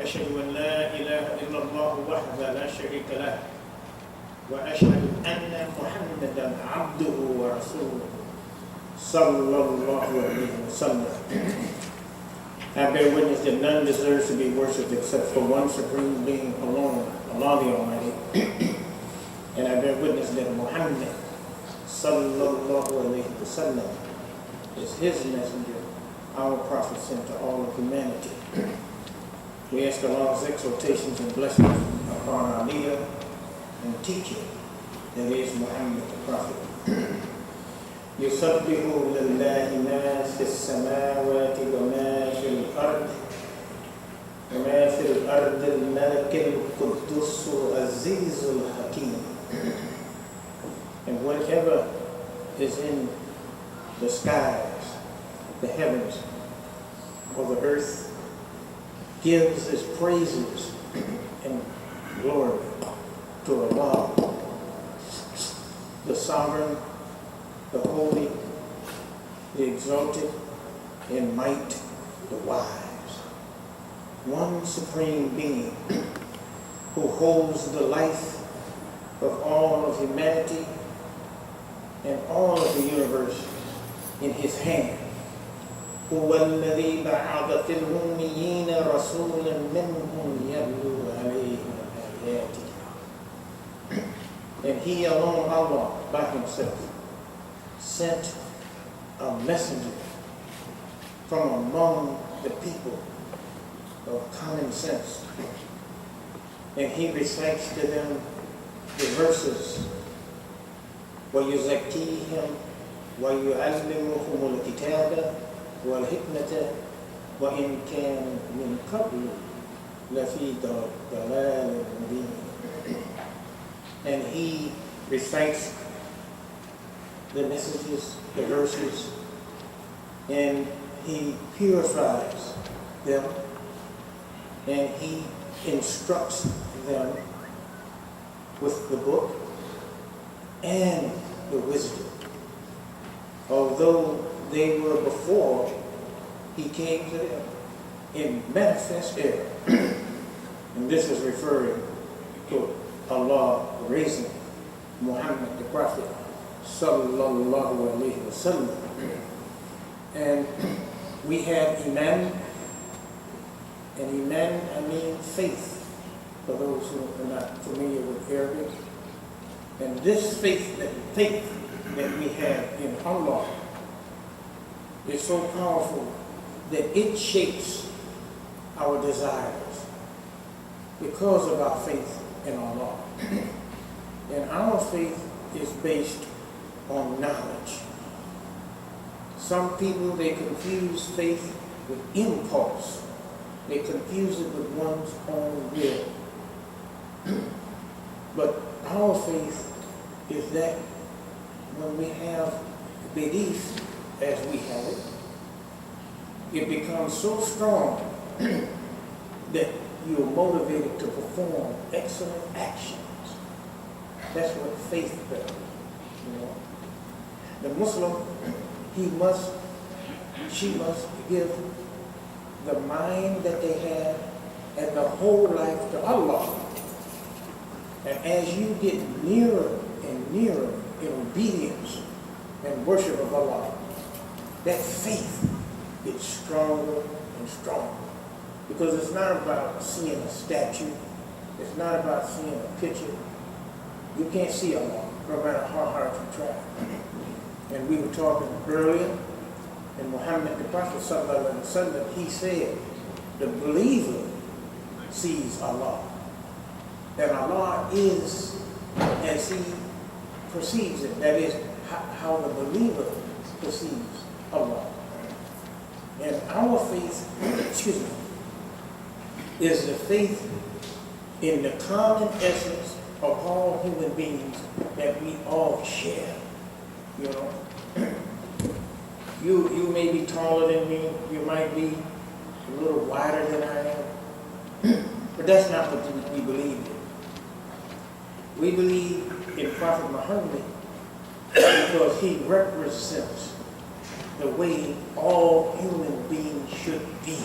وأشهد أن لا إله إلا الله وحده لا شريك له وأشهد أن محمدا عبده ورسوله صلى الله عليه وسلم. I bear witness that none deserves to be worshipped except for one supreme being alone, Allah the Almighty. And I bear witness that Muhammad sallallahu alayhi wa sallam is his messenger, our prophet sent to all of humanity. We ask Allah's exhortations and blessings upon our leader and teacher, that is Muhammad the Prophet. يُسَبِّحُ لِلَّهِ مَا فِي السَّمَاوَاتِ وَمَا فِي الْأَرْضِ وَمَا فِي الْأَرْضِ الْمَلَكِ الْقُدُّسُ الْعَزِيزُ الْحَكِيمُ. And whatever is in the skies, the heavens, or the earth, gives its praises and glory to Allah, the sovereign, the holy, the exalted, in might, the wise. One supreme being who holds the life of all of humanity and all of the universe in his hand. هو الذي بعث في الأميين رسولا منهم يتلو عليهم آياته. And he alone, Allah, by himself, sent a messenger from among the people of common sense. And he recites to them the verses, وَيُزَكِّيهِمْ وَيُعَلِّمُهُمُ الْكِتَابَ وَالْحِكْمَةَ وَإِنْ كَانَ مِنْ قَبْلُ لَفِي ضَلَالٍ مُبِينٍ. And he recites the messages, the verses, and he purifies them, and he instructs them with the book and the wisdom. Although they were before he came to them in manifest error. And this is referring to Allah raising Muhammad the Prophet sallallahu alayhi wa sallam. And we have Imam, and Imam, I mean faith, for those who are not familiar with Arabic. And this faith that we have in Allah is so powerful that it shapes our desires because of our faith in Allah. And our faith is based on knowledge. Some people, they confuse faith with impulse. They confuse it with one's own will. But our faith is that when we have belief as we have it, it becomes so strong that you're motivated to perform excellent actions. That's what faith does. You know, the Muslim, she must give the mind that they have and the whole life to Allah. And as you get nearer and nearer in obedience and worship of Allah, that faith gets stronger and stronger. Because it's not about seeing a statue. It's not about seeing a picture. You can't see Allah, no matter how hard you try. And we were talking earlier, and Muhammad the Prophet sallallahu alaihi wasallam, he said, the believer sees Allah. And Allah is as he perceives it. That is how the believer perceives Allah. And our faith, is the faith in the common essence of all human beings that we all share. You know, you may be taller than me, you might be a little wider than I am, but that's not what we believe in. We believe in Prophet Muhammad because he represents the way all human beings should be.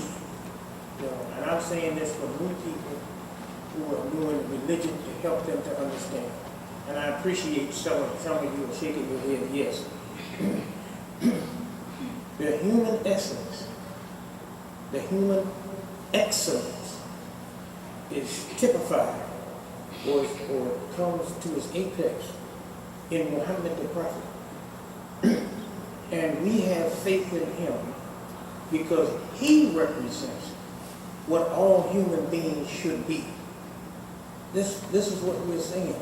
You know, and I'm saying this for new people who are new in religion to help them to understand. And I appreciate some of you are shaking your head, yes. The human essence, the human excellence is typified or comes to its apex in Muhammad the Prophet. And we have faith in him because he represents what all human beings should be. This is what we're saying.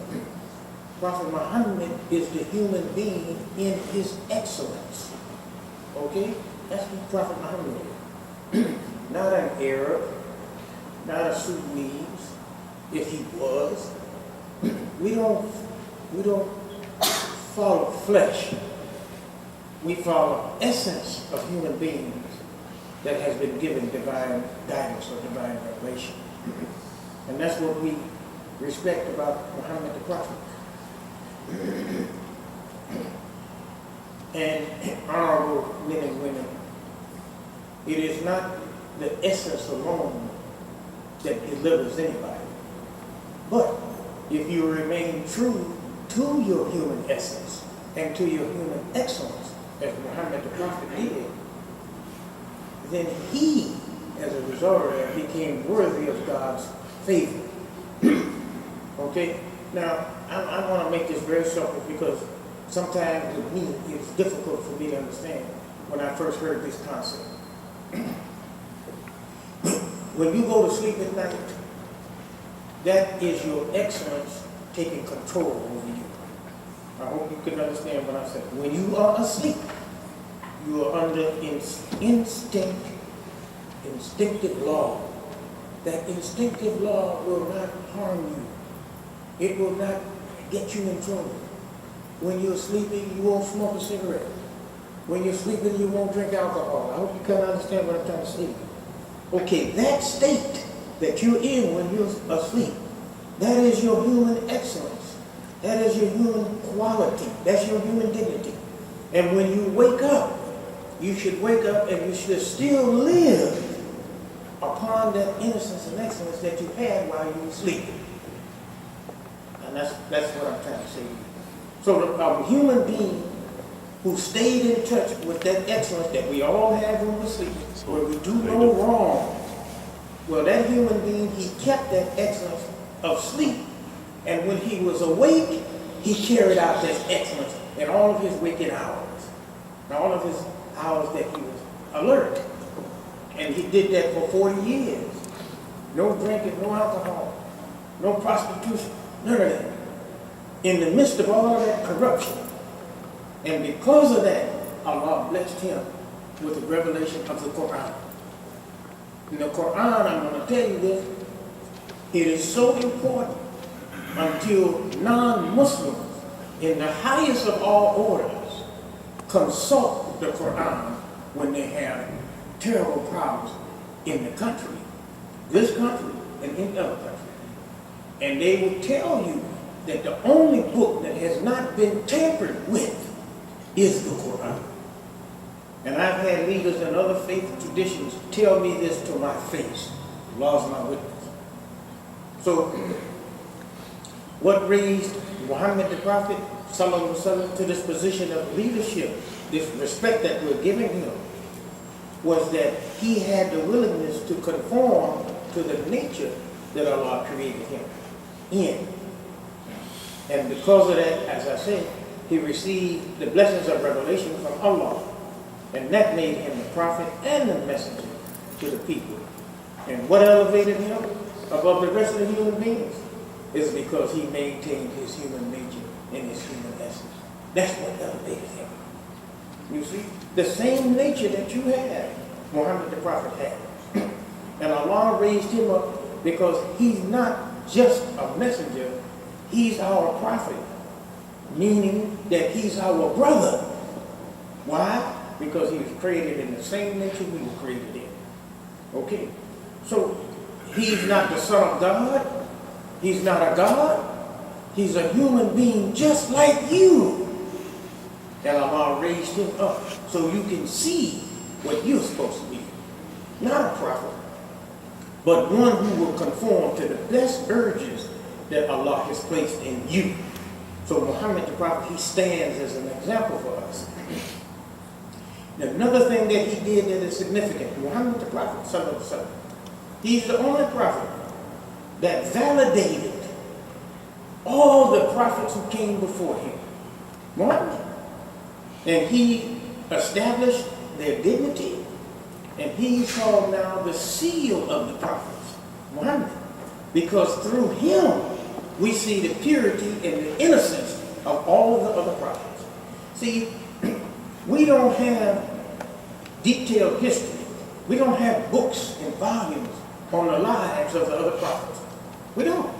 Prophet Muhammad is the human being in his excellence. Okay? That's what Prophet Muhammad is. Not an Arab, not a Sudanese, if he was. We don't follow flesh. We follow essence of human beings that has been given divine guidance or divine revelation. And that's what we respect about Muhammad the Prophet. And honorable men and women, it is not the essence alone that delivers anybody. But if you remain true to your human essence and to your human excellence, as Muhammad the Prophet did, then he, as a result of that, became worthy of God's favor. Okay? Now, I want to make this very simple because sometimes with me, it's difficult for me to understand when I first heard this concept. When you go to sleep at night, that is your excellence taking control over you. I hope you can understand what I'm saying. When you are asleep, you are under instinctive law. That instinctive law will not harm you. It will not get you in trouble. When you're sleeping, you won't smoke a cigarette. When you're sleeping, you won't drink alcohol. I hope you can understand what I'm trying to say. Okay, that state that you're in when you're asleep, that is your human excellence. That is your human quality. That's your human dignity. And when you wake up, you should wake up and you should still live upon that innocence and excellence that you had while you were sleeping. And that's what I'm trying to say. So a human being who stayed in touch with that excellence that we all have when we're sleeping, where we do no wrong, well, that human being, he kept that excellence of sleep. And when he was awake, he carried out that excellence in all of his waking hours, and all of his hours that he was alert. And he did that for 40 years. No drinking, no alcohol, no prostitution, none of that. In the midst of all of that corruption. And because of that, Allah blessed him with the revelation of the Quran. In the Quran, I'm going to tell you this, it is so important until non-Muslims in the highest of all orders consult the Quran when they have terrible problems in the country, this country, and in other countries. And they will tell you that the only book that has not been tampered with is the Quran. And I've had leaders in other faith traditions tell me this to my face. Allah's my witness. So, what raised Muhammad the Prophet sallallahu alaihi wasallam to this position of leadership, this respect that we're giving him, was that he had the willingness to conform to the nature that Allah created him in. And because of that, as I said, he received the blessings of revelation from Allah. And that made him the prophet and the messenger to the people. And what elevated him above the rest of the human beings is because he maintained his human nature and his human essence. That's what elevated him. You see, the same nature that you had, Muhammad the Prophet had. And Allah raised him up because he's not just a messenger, he's our prophet. Meaning that he's our brother. Why? Because he was created in the same nature we were created in. Okay? So, he's not the son of God. He's not a God. He's a human being just like you. And Allah raised him up so you can see what you're supposed to be. Not a prophet. but one who will conform to the best urges that Allah has placed in you. So Muhammad the Prophet, he stands as an example for us. Another thing that he did that is significant, Muhammad the Prophet, he's the only prophet that validated all the prophets who came before him. Muhammad. And he established their dignity, and he's called now the seal of the prophets, Muhammad. Because through him, we see the purity and the innocence of all of the other prophets. See, we don't have detailed history. We don't have books and volumes on the lives of the other prophets. We don't.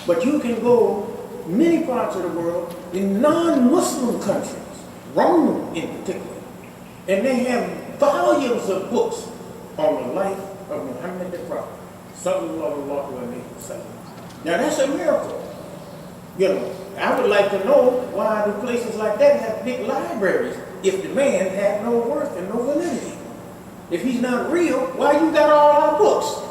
But you can go many parts of the world, in non-Muslim countries, Rome in particular, and they have volumes of books on the life of Muhammad the Prophet. Sallallahu alaihi wasallam. Now that's a miracle. You know, I would like to know why do places like that have big libraries if the man had no worth and no validity. If he's not real, why you got all our books?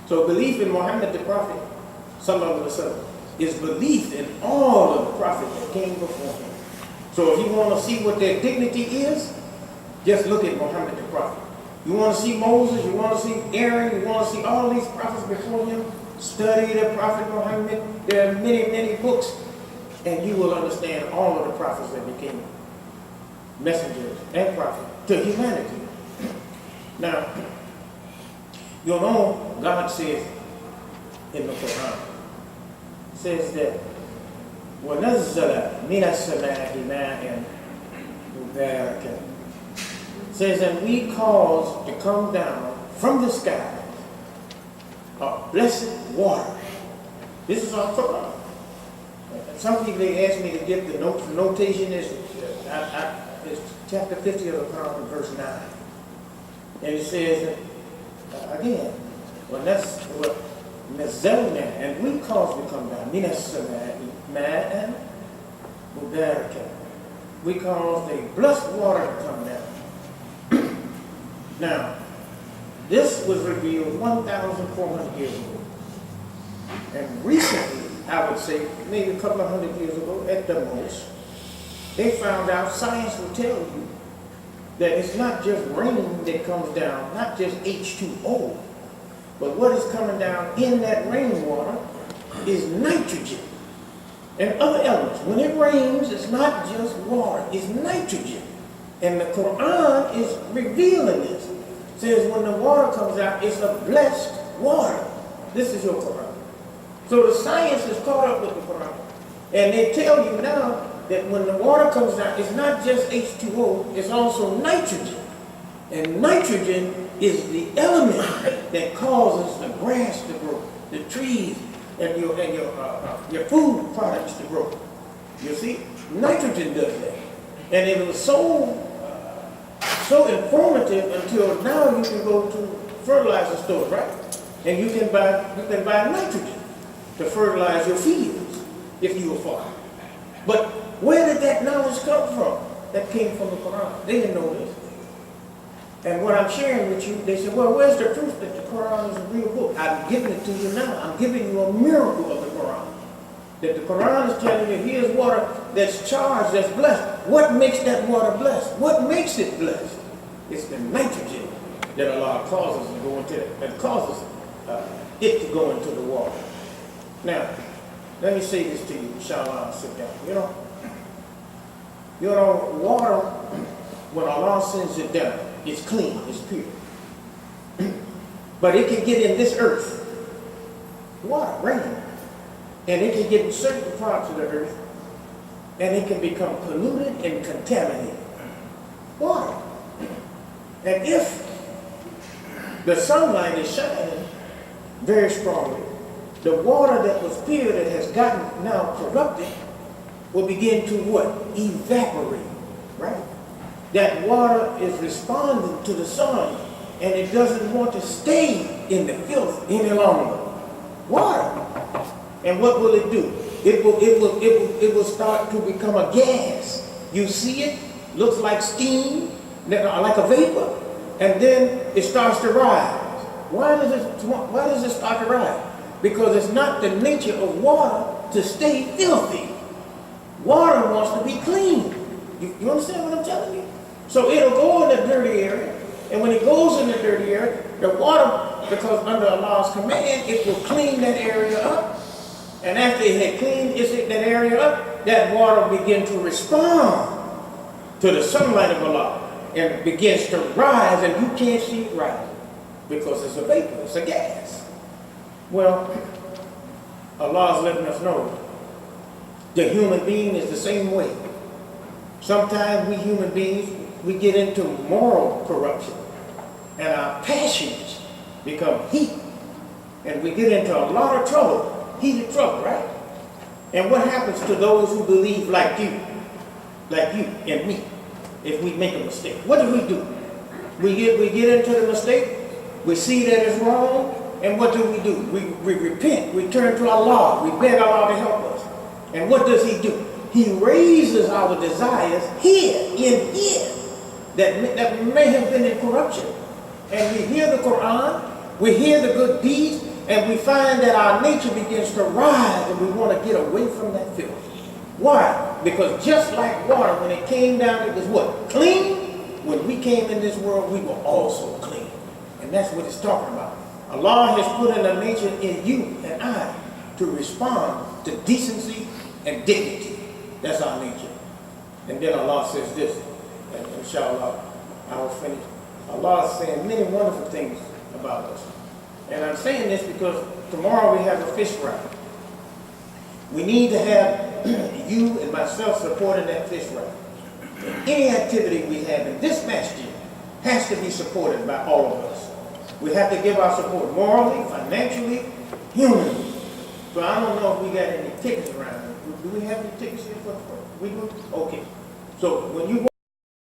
So belief in Muhammad the Prophet, sallallahu alaihi wasallam, is belief in all of the prophets that came before him. So if you want to see what their dignity is, just look at Muhammad the Prophet. You want to see Moses, you want to see Aaron, you want to see all these prophets before him, study the Prophet Muhammad. There are many, many books, and you will understand all of the prophets that became messengers and prophets to humanity. Now, you know, God says in the Quran, says that وَنَزَّلَ مِنَ السَّمَاءِ مَاءً مُبَارَكًا, says, and we cause to come down from the sky a blessed water. This is our Quran. Some people, they ask me to give the notation is chapter 50 of the Quran, verse 9. And it says, again, well, that's what Nazalna, and we cause to come down. Minas ma'an mubaraka. We cause the blessed water to come down. Now, this was revealed 1,400 years ago. And recently, I would say, maybe a couple of hundred years ago at the most, they found out, science will tell you, that it's not just rain that comes down, not just H2O, but what is coming down in that rainwater is nitrogen and other elements. When it rains, it's not just water, it's nitrogen. And the Quran is revealing this. It says when the water comes out, it's a blessed water. This is your Quran. So the science is caught up with the Quran. And they tell you now that when the water comes down, it's not just H2O, it's also nitrogen. And nitrogen is the element that causes the grass to grow, the trees, and your food products to grow. You see, nitrogen does that. And it was so informative until now you can go to fertilizer stores, right? And you can buy nitrogen to fertilize your fields if you are farmer. But where did that knowledge come from? That came from the Quran. They didn't know this. And what I'm sharing with you, they said, well, where's the proof that the Quran is a real book? I'm giving it to you now. I'm giving you a miracle of the Quran. That the Quran is telling you, here's water that's charged, that's blessed. What makes that water blessed? What makes it blessed? It's the nitrogen that Allah causes to go into it, and causes it to go into the water. Now, let me say this to you, inshallah, sit down. You know, water, when Allah sends it down, it's clean, it's pure. But it can get in this earth, water, rain, and it can get in certain parts of the earth, and it can become polluted and contaminated. Water. And if the sunlight is shining very strongly, the water that was pure that has gotten now corrupted will begin to what? Evaporate, right? That water is responding to the sun, and it doesn't want to stay in the filth any longer. Water. And what will it do? It will start to become a gas. You see it, looks like steam, like a vapor, and then it starts to rise. Why does it start to rise? Because it's not the nature of water to stay filthy. Water wants to be clean. You understand what I'm telling you? So it'll go in the dirty area, and when it goes in the dirty area, the water, because under Allah's command, it will clean that area up. And after it had cleaned that area up, that water will begin to respond to the sunlight of Allah, and it begins to rise, and you can't see it rising because it's a vapor, it's a gas. Well, Allah is letting us know the human being is the same way. Sometimes we human beings, we get into moral corruption, and our passions become heat, and we get into a lot of trouble, heated trouble, right? And what happens to those who believe like you and me, if we make a mistake? What do? We get into the mistake, we see that it's wrong, and what do? We repent, we turn to Allah, we beg Allah to help us. And what does He do? He raises our desires in here, that may have been in corruption. And we hear the Quran, we hear the good deeds, and we find that our nature begins to rise, and we want to get away from that filth. Why? Because just like water, when it came down, it was what? Clean. When we came in this world, we were also clean. And that's what it's talking about. Allah has put in a nature in you and I to respond to decency and dignity. That's our nature. And then Allah says this, and inshallah, I will finish. Allah is saying many wonderful things about us. And I'm saying this because tomorrow we have a fish fry. We need to have you and myself supporting that fish fry. Any activity we have in this masjid has to be supported by all of us. We have to give our support morally, financially, humanly. So I don't know if we got any tickets around here. Do we have any tickets here for? We do? Okay. So when you